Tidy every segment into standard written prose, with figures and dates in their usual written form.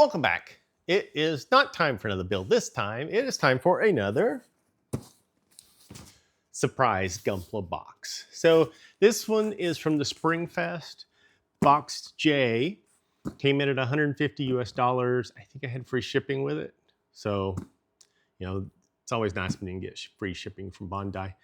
Welcome back. It is not time for another build this time. It is time for another Surprise Gunpla box. So this one is from the Spring Fest. Box J came in at 150 US dollars. I think I had free shipping with it. So, you know, it's always nice when you can get free shipping from Bandai.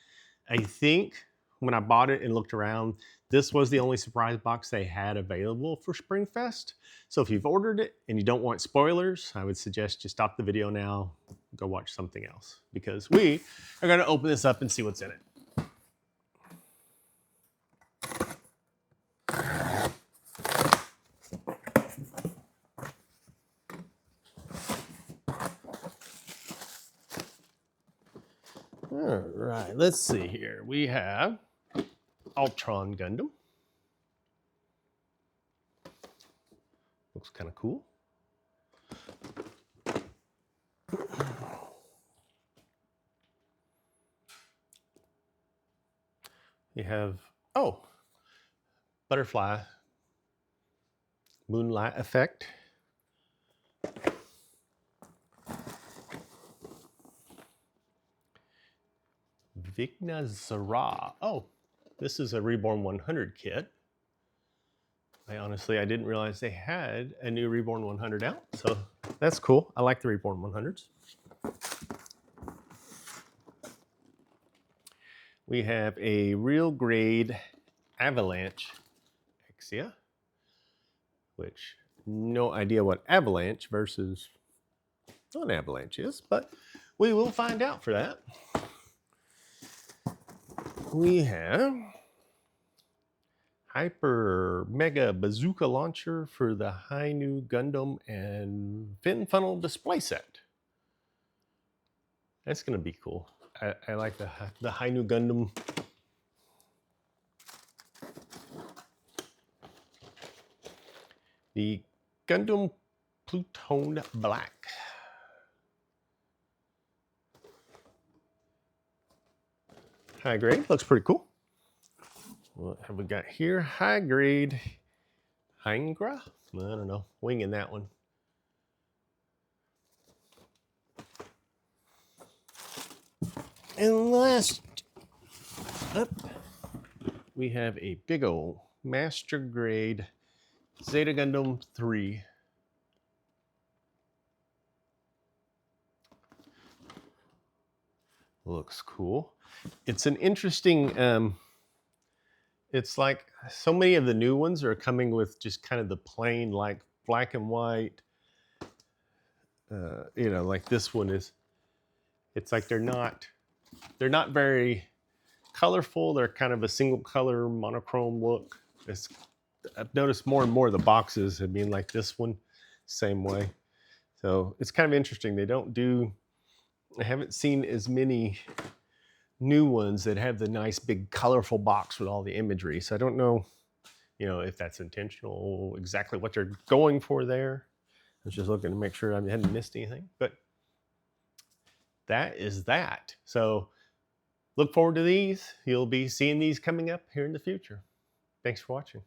I think when I bought it and looked around, this was the only surprise box they had available for Spring Fest. So if you've ordered it and you don't want spoilers, I would suggest you stop the video now, go watch something else, because we are going to open this up and see what's in it. All right, let's see here. We have Altron Gundam. Looks kind of cool. You have, butterfly, Moonlight effect. Vigna-Zirah. Oh, this is a Reborn 100 kit. I didn't realize they had a new Reborn 100 out, so that's cool. I like the Reborn 100s. We have a real grade Avalanche Exia, which no idea what Avalanche versus non-Avalanche is, but we will find out for that. We have Hyper Mega Bazooka launcher for the Heingra Gundam and fin funnel display set. That's going to be cool. I like the Heingra Gundam. The Gundam Plutone Black. High grade, looks pretty cool. What have we got here? High grade Heingra? I don't know, winging that one. And last up, we have a big old master grade Zeta Gundam 3. Looks cool. It's an interesting, it's like so many of the new ones are coming with just kind of the plain, like black and white. You know, like this one is, it's like they're not very colorful. They're kind of a single color monochrome look. I've noticed more and more the boxes have been like this one, same way. So it's kind of interesting. I haven't seen as many new ones that have the nice big colorful box with all the imagery. So I don't know, you know, if that's intentional, exactly what they're going for there. I was just looking to make sure I hadn't missed anything, but that is that. So look forward to these. You'll be seeing these coming up here in the future. Thanks for watching.